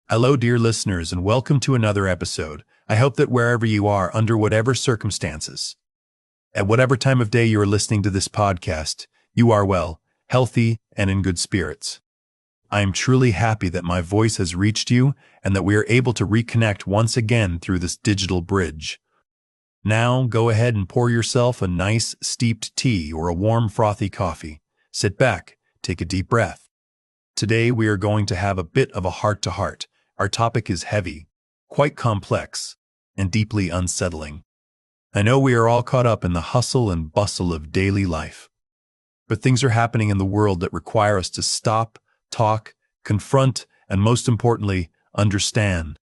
Hello, dear listeners, and welcome to another episode. I hope that wherever you are, under whatever circumstances, at whatever time of day you are listening to this podcast, you are well, healthy, and in good spirits. I am truly happy that my voice has reached you and that we are able to reconnect once again through this digital bridge. Now, go ahead and pour yourself a nice steeped tea or a warm frothy coffee. Sit back, take a deep breath. Today we are going to have a bit of a heart-to-heart. Our topic is heavy, quite complex, and deeply unsettling. I know we are all caught up in the hustle and bustle of daily life, but things are happening in the world that require us to stop, talk, confront, and most importantly, understand.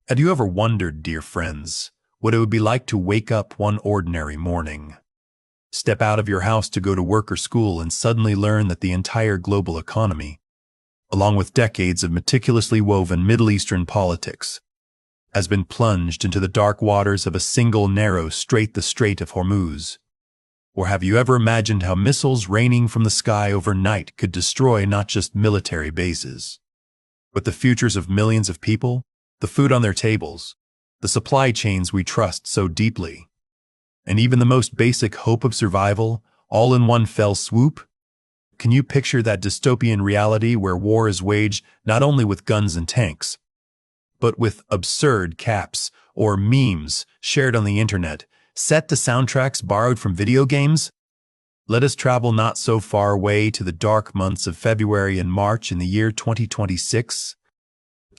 Have you ever wondered, dear friends, what it would be like to wake up one ordinary morning, step out of your house to go to work or school, and suddenly learn that the entire global economy, along with decades of meticulously woven Middle Eastern politics, has been plunged into the dark waters of a single narrow strait, the Strait of Hormuz? Or have you ever imagined how missiles raining from the sky overnight could destroy not just military bases, but the futures of millions of people, the food on their tables, the supply chains we trust so deeply, and even the most basic hope of survival, all in one fell swoop? Can you picture that dystopian reality where war is waged not only with guns and tanks, but with absurd caps or memes shared on the internet, set to soundtracks borrowed from video games? Let us travel not so far away to the dark months of February and March in the year 2026.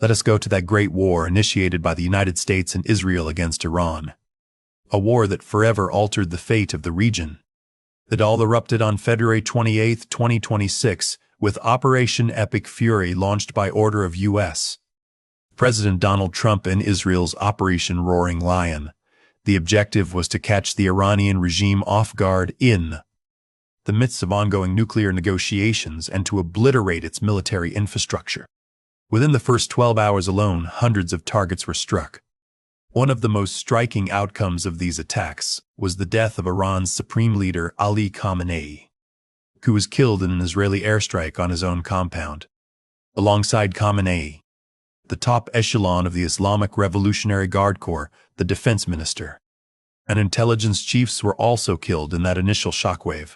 Let us go to that great war initiated by the United States and Israel against Iran, a war that forever altered the fate of the region. It all erupted on February 28, 2026, with Operation Epic Fury launched by order of U.S. President Donald Trump and Israel's Operation Roaring Lion. The objective was to catch the Iranian regime off guard in the midst of ongoing nuclear negotiations and to obliterate its military infrastructure. Within the first 12 hours alone, hundreds of targets were struck. One of the most striking outcomes of these attacks was the death of Iran's Supreme Leader Ali Khamenei, who was killed in an Israeli airstrike on his own compound. Alongside Khamenei, the top echelon of the Islamic Revolutionary Guard Corps, the defense minister, and intelligence chiefs were also killed in that initial shockwave.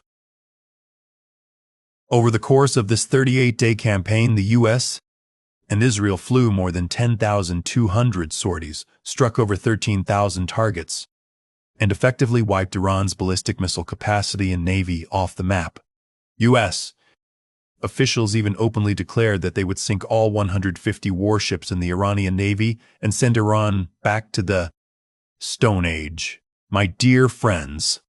Over the course of this 38-day campaign, the U.S. and Israel flew more than 10,200 sorties, struck over 13,000 targets, and effectively wiped Iran's ballistic missile capacity and navy off the map. U.S. officials even openly declared that they would sink all 150 warships in the Iranian navy and send Iran back to the Stone Age. My dear friends,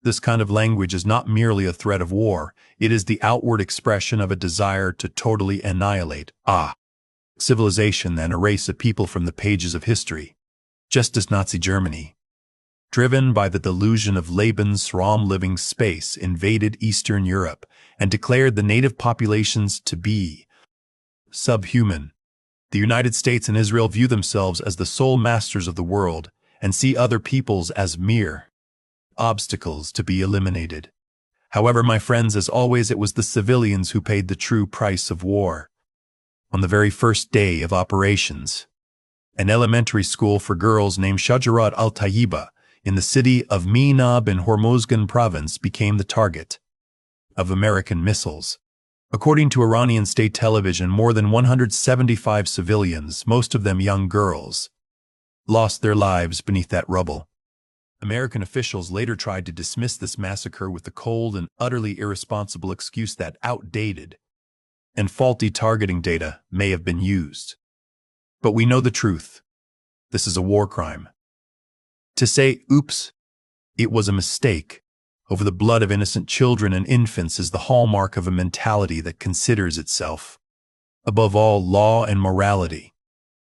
this kind of language is not merely a threat of war, it is the outward expression of a desire to totally annihilate civilization and erase a people from the pages of history, just as Nazi Germany, driven by the delusion of Lebensraum living space, invaded Eastern Europe and declared the native populations to be subhuman. The United States and Israel view themselves as the sole masters of the world and see other peoples as mere obstacles to be eliminated. However, my friends, as always, it was the civilians who paid the true price of war. On the very first day of operations, an elementary school for girls named Shajarat al-Tayyiba in the city of Minab in Hormozgan province became the target of American missiles. According to Iranian state television, more than 175 civilians, most of them young girls, lost their lives beneath that rubble. American officials later tried to dismiss this massacre with the cold and utterly irresponsible excuse that outdated and faulty targeting data may have been used. But we know the truth. This is a war crime. To say, oops, it was a mistake, over the blood of innocent children and infants is the hallmark of a mentality that considers itself, above all, law and morality.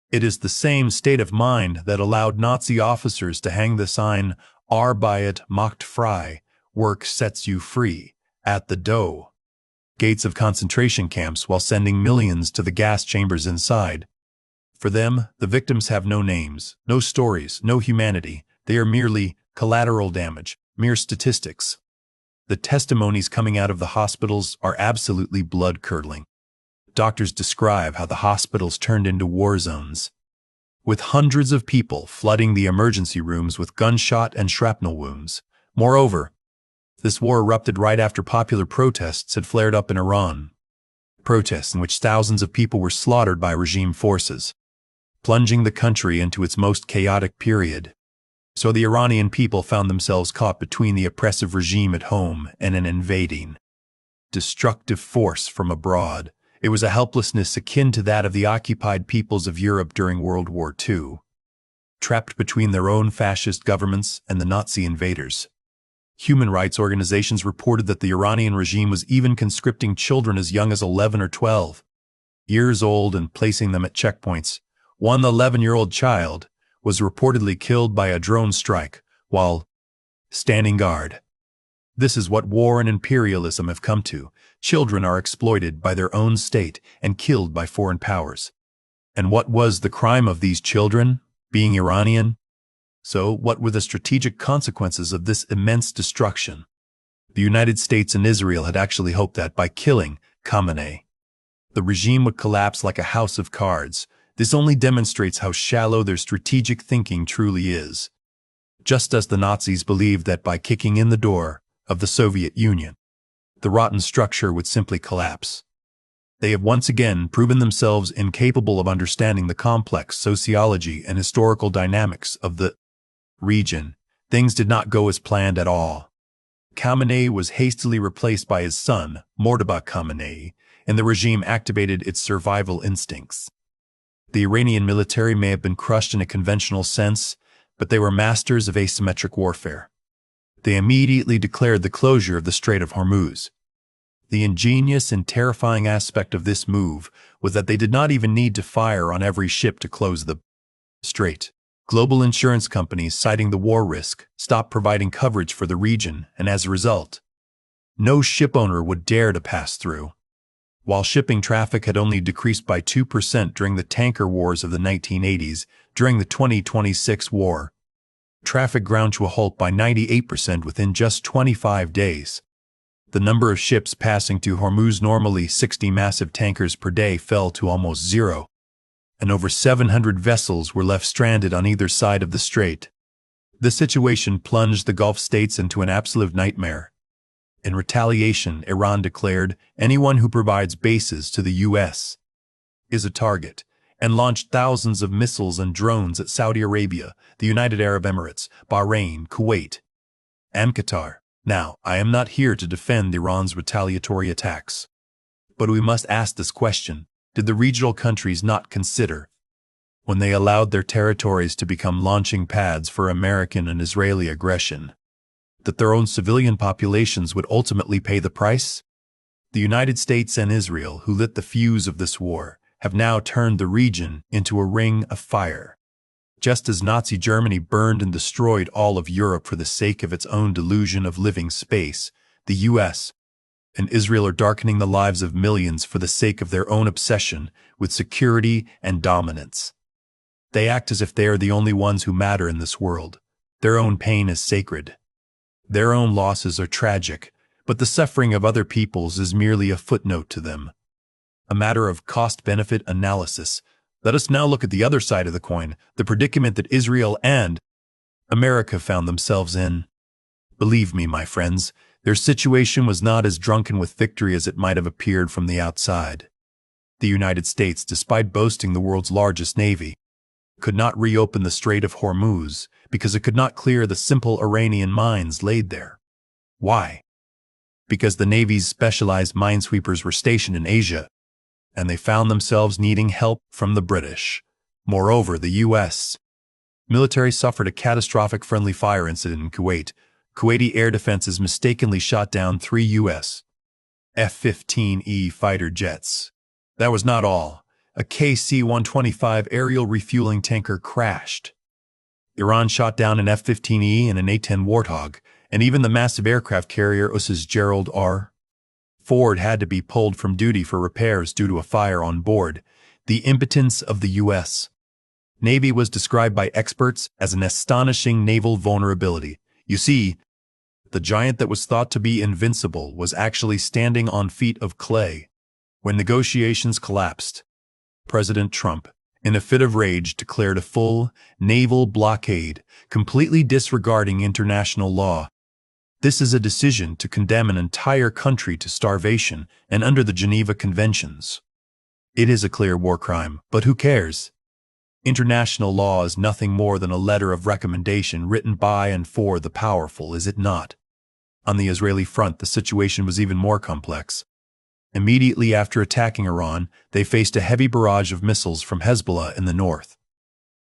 It is the same state of mind that allowed Nazi officers to hang the sign, Arbeit macht frei, work sets you free, at the Dau gates of concentration camps while sending millions to the gas chambers inside. For them, the victims have no names, no stories, no humanity. They are merely collateral damage, mere statistics. The testimonies coming out of the hospitals are absolutely blood-curdling. doctors describe how the hospitals turned into war zones, with hundreds of people flooding the emergency rooms with gunshot and shrapnel wounds. Moreover, this war erupted right after popular protests had flared up in Iran, protests in which thousands of people were slaughtered by regime forces, plunging the country into its most chaotic period. So the Iranian people found themselves caught between the oppressive regime at home and an invading, destructive force from abroad. It was a helplessness akin to that of the occupied peoples of Europe during World War II, trapped between their own fascist governments and the Nazi invaders. Human rights organizations reported that the Iranian regime was even conscripting children as young as 11 or 12 years old and placing them at checkpoints. One 11-year-old child was reportedly killed by a drone strike while standing guard. This is what war and imperialism have come to. Children are exploited by their own state and killed by foreign powers. And what was the crime of these children? Being Iranian? So, what were the strategic consequences of this immense destruction? The United States and Israel had actually hoped that by killing Khamenei, the regime would collapse like a house of cards. This only demonstrates how shallow their strategic thinking truly is. Just as the Nazis believed that by kicking in the door of the Soviet Union, the rotten structure would simply collapse. They have once again proven themselves incapable of understanding the complex sociology and historical dynamics of the region. Things did not go as planned at all. Khamenei was hastily replaced by his son, Murtaza Khamenei, and the regime activated its survival instincts. The Iranian military may have been crushed in a conventional sense, but they were masters of asymmetric warfare. They immediately declared the closure of the Strait of Hormuz. The ingenious and terrifying aspect of this move was that they did not even need to fire on every ship to close the strait. Global insurance companies, citing the war risk, stopped providing coverage for the region, and as a result, no shipowner would dare to pass through. While shipping traffic had only decreased by 2% during the tanker wars of the 1980s, during the 2026 war, traffic ground to a halt by 98% within just 25 days. The number of ships passing through Hormuz, normally 60 massive tankers per day, fell to almost zero, and over 700 vessels were left stranded on either side of the strait. The situation plunged the Gulf states into an absolute nightmare. In retaliation, Iran declared anyone who provides bases to the U.S. is a target, and launched thousands of missiles and drones at Saudi Arabia, the United Arab Emirates, Bahrain, Kuwait, and Qatar. Now, I am not here to defend Iran's retaliatory attacks, but we must ask this question: did the regional countries not consider, when they allowed their territories to become launching pads for American and Israeli aggression, that their own civilian populations would ultimately pay the price? The United States and Israel, who lit the fuse of this war, have now turned the region into a ring of fire. Just as Nazi Germany burned and destroyed all of Europe for the sake of its own delusion of living space, the U.S. and Israel are darkening the lives of millions for the sake of their own obsession with security and dominance. They act as if they are the only ones who matter in this world. Their own pain is sacred. Their own losses are tragic, but the suffering of other peoples is merely a footnote to them, a matter of cost-benefit analysis. Let us now look at the other side of the coin, the predicament that Israel and America found themselves in. Believe me, my friends, their situation was not as drunken with victory as it might have appeared from the outside. The United States, despite boasting the world's largest navy, could not reopen the Strait of Hormuz because it could not clear the simple Iranian mines laid there. Why? Because the Navy's specialized minesweepers were stationed in Asia, and they found themselves needing help from the British. Moreover, the U.S. military suffered a catastrophic friendly fire incident in Kuwait. Kuwaiti air defenses mistakenly shot down 3 U.S. F-15E fighter jets. That was not all. A KC-125 aerial refueling tanker crashed. Iran shot down an F-15E and an A-10 Warthog, and even the massive aircraft carrier USS Gerald R. Ford had to be pulled from duty for repairs due to a fire on board. The impotence of the U.S. Navy was described by experts as an astonishing naval vulnerability. You see, the giant that was thought to be invincible was actually standing on feet of clay. When negotiations collapsed, President Trump, in a fit of rage, declared a full naval blockade, completely disregarding international law. This is a decision to condemn an entire country to starvation and under the Geneva Conventions. It is a clear war crime, but who cares? International law is nothing more than a letter of recommendation written by and for the powerful, is it not? On the Israeli front, the situation was even more complex. Immediately after attacking Iran, they faced a heavy barrage of missiles from Hezbollah in the north.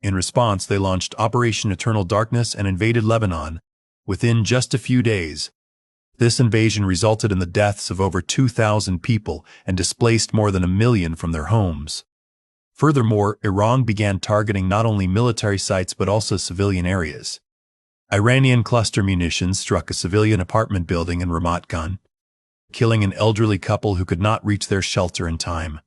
In response, they launched Operation Eternal Darkness and invaded Lebanon within just a few days. This invasion resulted in the deaths of over 2,000 people and displaced more than 1 million from their homes. Furthermore, Iran began targeting not only military sites but also civilian areas. Iranian cluster munitions struck a civilian apartment building in Ramat Gan, killing an elderly couple who could not reach their shelter in time.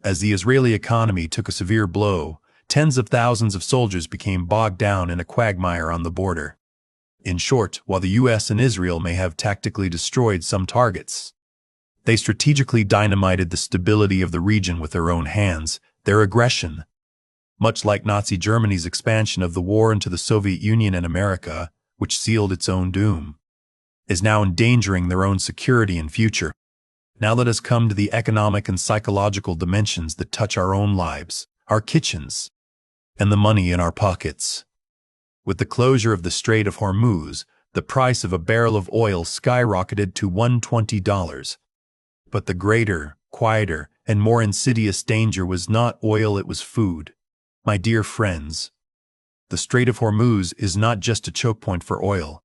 As the Israeli economy took a severe blow, tens of thousands of soldiers became bogged down in a quagmire on the border. In short, while the US and Israel may have tactically destroyed some targets, they strategically dynamited the stability of the region with their own hands. Their aggression, much like Nazi Germany's expansion of the war into the Soviet Union and America, which sealed its own doom, is now endangering their own security and future. Now let us come to the economic and psychological dimensions that touch our own lives, our kitchens, and the money in our pockets. With the closure of the Strait of Hormuz, the price of a barrel of oil skyrocketed to $120. But the greater, quieter, and more insidious danger was not oil, it was food. My dear friends, the Strait of Hormuz is not just a choke point for oil.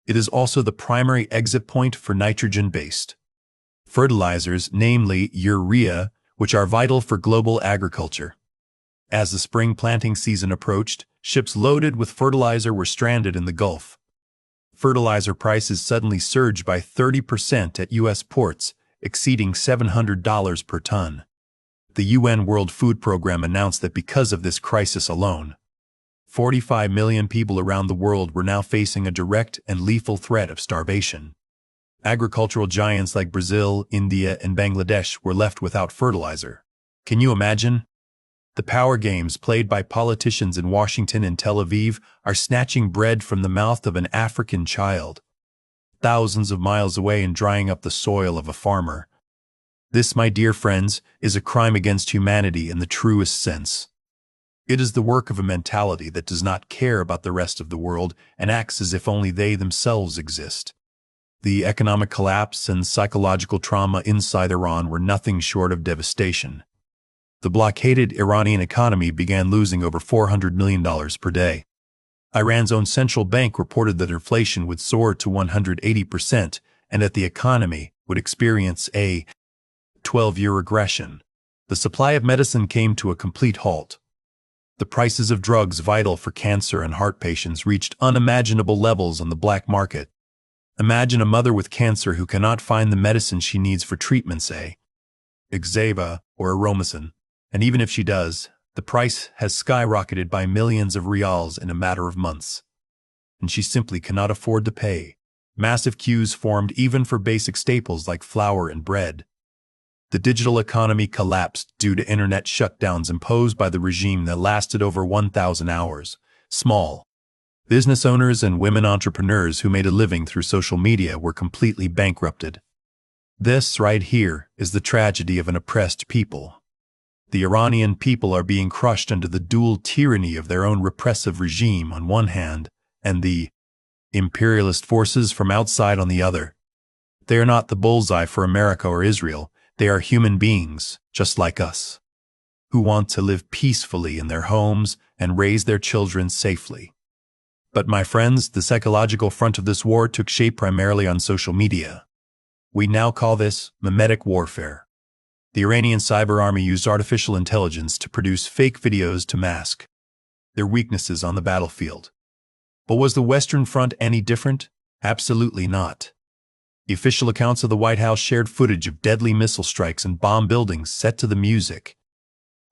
It is also the primary exit point for nitrogen-based fertilizers, namely urea, which are vital for global agriculture. As the spring planting season approached, ships loaded with fertilizer were stranded in the Gulf. Fertilizer prices suddenly surged by 30% at U.S. ports, exceeding $700 per ton. The UN World Food Program announced that because of this crisis alone, 45 million people around the world were now facing a direct and lethal threat of starvation. Agricultural giants like Brazil, India, and Bangladesh were left without fertilizer. Can you imagine? The power games played by politicians in Washington and Tel Aviv are snatching bread from the mouth of an African child, thousands of miles away, and drying up the soil of a farmer. This, my dear friends, is a crime against humanity in the truest sense. It is the work of a mentality that does not care about the rest of the world and acts as if only they themselves exist. The economic collapse and psychological trauma inside Iran were nothing short of devastation. The blockaded Iranian economy began losing over $400 million per day. Iran's own central bank reported that inflation would soar to 180% and that the economy would experience a 12-year regression. The supply of medicine came to a complete halt. The prices of drugs vital for cancer and heart patients reached unimaginable levels on the black market. Imagine a mother with cancer who cannot find the medicine she needs for treatment, say Xgeva or Aromacin, and even if she does, the price has skyrocketed by millions of rials in a matter of months, and she simply cannot afford to pay. Massive queues formed even for basic staples like flour and bread. The digital economy collapsed due to internet shutdowns imposed by the regime that lasted over 1,000 hours. Small business owners and women entrepreneurs who made a living through social media were completely bankrupted. This right here is the tragedy of an oppressed people. The Iranian people are being crushed under the dual tyranny of their own repressive regime on one hand and the imperialist forces from outside on the other. They are not the bullseye for America or Israel. They are human beings, just like us, who want to live peacefully in their homes and raise their children safely. But my friends, the psychological front of this war took shape primarily on social media. We now call this mimetic warfare. The Iranian cyber army used artificial intelligence to produce fake videos to mask their weaknesses on the battlefield. But was the Western Front any different? Absolutely not. The official accounts of the White House shared footage of deadly missile strikes and bomb buildings set to the music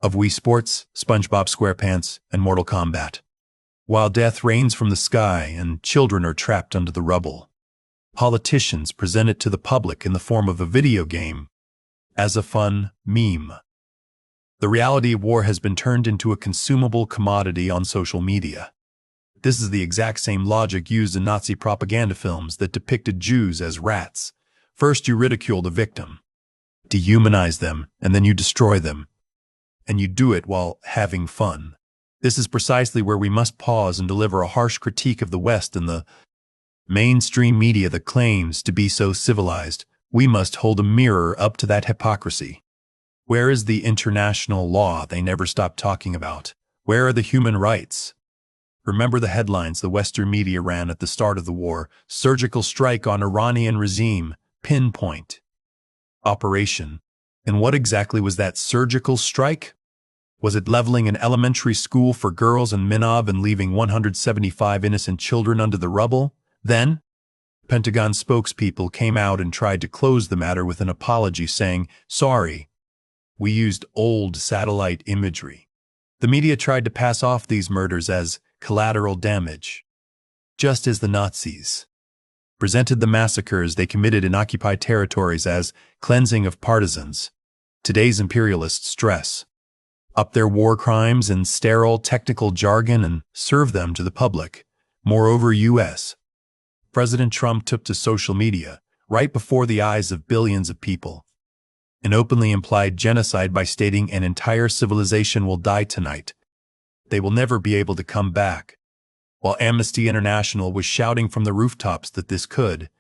of Wii Sports, SpongeBob SquarePants, and Mortal Kombat. While death rains from the sky and children are trapped under the rubble, politicians present it to the public in the form of a video game. as a fun meme. The reality of war has been turned into a consumable commodity on social media. This is the exact same logic used in Nazi propaganda films that depicted Jews as rats. First you ridicule the victim, dehumanize them, and then you destroy them. And you do it while having fun. This is precisely where we must pause and deliver a harsh critique of the West and the mainstream media that claims to be so civilized. We must hold a mirror up to that hypocrisy. Where is the international law they never stop talking about? Where are the human rights? Remember the headlines the Western media ran at the start of the war: surgical strike on Iranian regime, pinpoint operation. And what exactly was that surgical strike? Was it leveling an elementary school for girls in Minov and leaving 175 innocent children under the rubble? Then, Pentagon spokespeople came out and tried to close the matter with an apology, saying, "Sorry, we used old satellite imagery." The media tried to pass off these murders as collateral damage, just as the Nazis presented the massacres they committed in occupied territories as cleansing of partisans. Today's imperialists stress up their war crimes in sterile technical jargon and serve them to the public. Moreover, U.S. President Trump took to social media, right before the eyes of billions of people, and openly implied genocide by stating an entire civilization will die tonight. They will never be able to come back. While Amnesty International was shouting from the rooftops that this could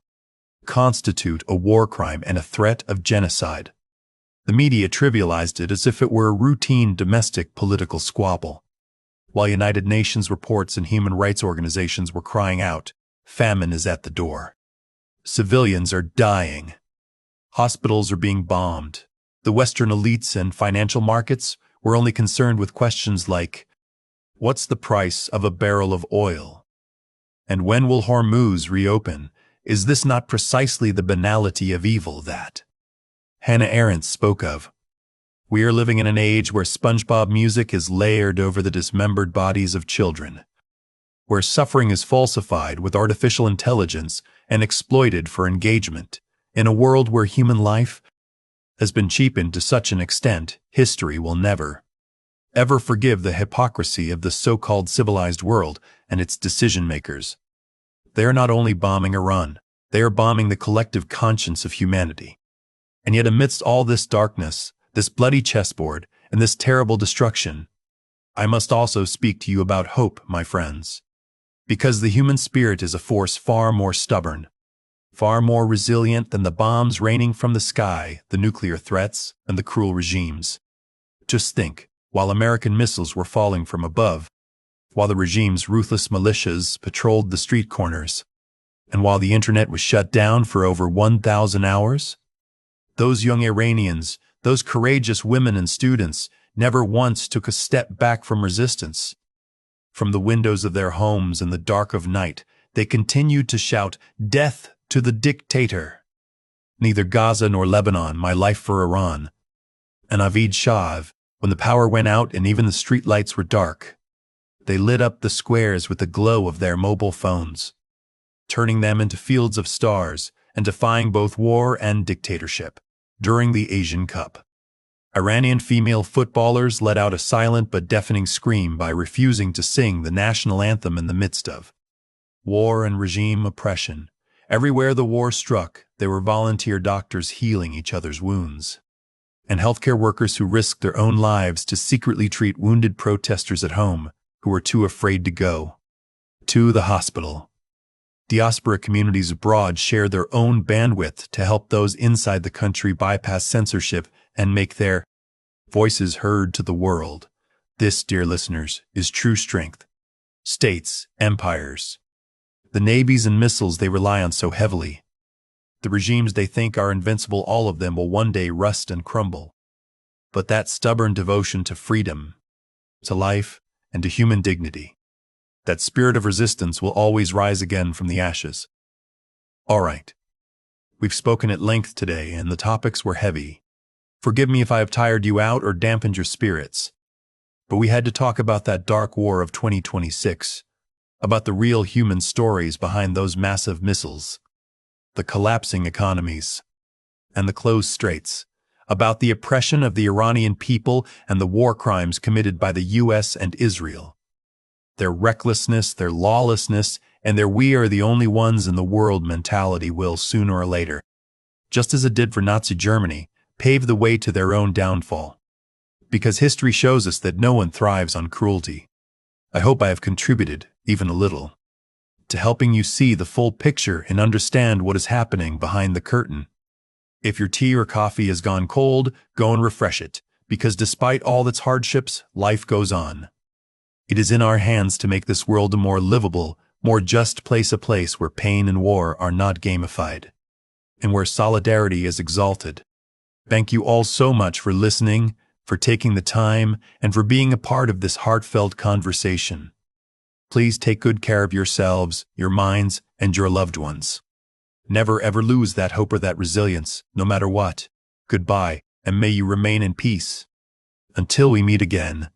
constitute a war crime and a threat of genocide, the media trivialized it as if it were a routine domestic political squabble. While United Nations reports and human rights organizations were crying out, famine is at the door. Civilians are dying. Hospitals are being bombed. The Western elites and financial markets were only concerned with questions like, what's the price of a barrel of oil? And when will Hormuz reopen? Is this not precisely the banality of evil that Hannah Arendt spoke of? We are living in an age where SpongeBob music is layered over the dismembered bodies of children, where suffering is falsified with artificial intelligence and exploited for engagement, in a world where human life has been cheapened to such an extent history will never, ever forgive the hypocrisy of the so-called civilized world and its decision-makers. They are not only bombing Iran, they are bombing the collective conscience of humanity. And yet amidst all this darkness, this bloody chessboard, and this terrible destruction, I must also speak to you about hope, my friends. Because the human spirit is a force far more stubborn, far more resilient than the bombs raining from the sky, the nuclear threats, and the cruel regimes. Just think, while American missiles were falling from above, while the regime's ruthless militias patrolled the street corners, and while the internet was shut down for over 1,000 hours, those young Iranians, those courageous women and students, never once took a step back from resistance. From the windows of their homes in the dark of night, they continued to shout, "Death to the dictator!" Neither Gaza nor Lebanon, my life for Iran. And Avid Shav, when the power went out and even the streetlights were dark, they lit up the squares with the glow of their mobile phones, turning them into fields of stars and defying both war and dictatorship. During the Asian Cup, Iranian female footballers let out a silent but deafening scream by refusing to sing the national anthem in the midst of war and regime oppression. Everywhere the war struck, there were volunteer doctors healing each other's wounds, and healthcare workers who risked their own lives to secretly treat wounded protesters at home who were too afraid to go to the hospital. Diaspora communities abroad shared their own bandwidth to help those inside the country bypass censorship and make their voices heard to the world. This, dear listeners, is true strength. States, empires, the navies and missiles they rely on so heavily, the regimes they think are invincible, all of them will one day rust and crumble. But that stubborn devotion to freedom, to life, and to human dignity, that spirit of resistance will always rise again from the ashes. All right. We've spoken at length today, and the topics were heavy. Forgive me if I have tired you out or dampened your spirits. But we had to talk about that dark war of 2026, about the real human stories behind those massive missiles, the collapsing economies, and the closed straits. about the oppression of the Iranian people and the war crimes committed by the US and Israel. Their recklessness, their lawlessness, and their "we are the only ones in the world" mentality will, sooner or later, just as it did for Nazi Germany, pave the way to their own downfall. Because history shows us that no one thrives on cruelty. I hope I have contributed, even a little, to helping you see the full picture and understand what is happening behind the curtain. If your tea or coffee has gone cold, go and refresh it, because despite all its hardships, life goes on. It is in our hands to make this world a more livable, more just place, a place where pain and war are not gamified, and where solidarity is exalted. Thank you all so much for listening, for taking the time, and for being a part of this heartfelt conversation. Please take good care of yourselves, your minds, and your loved ones. Never ever lose that hope or that resilience, no matter what. Goodbye, and may you remain in peace. Until we meet again.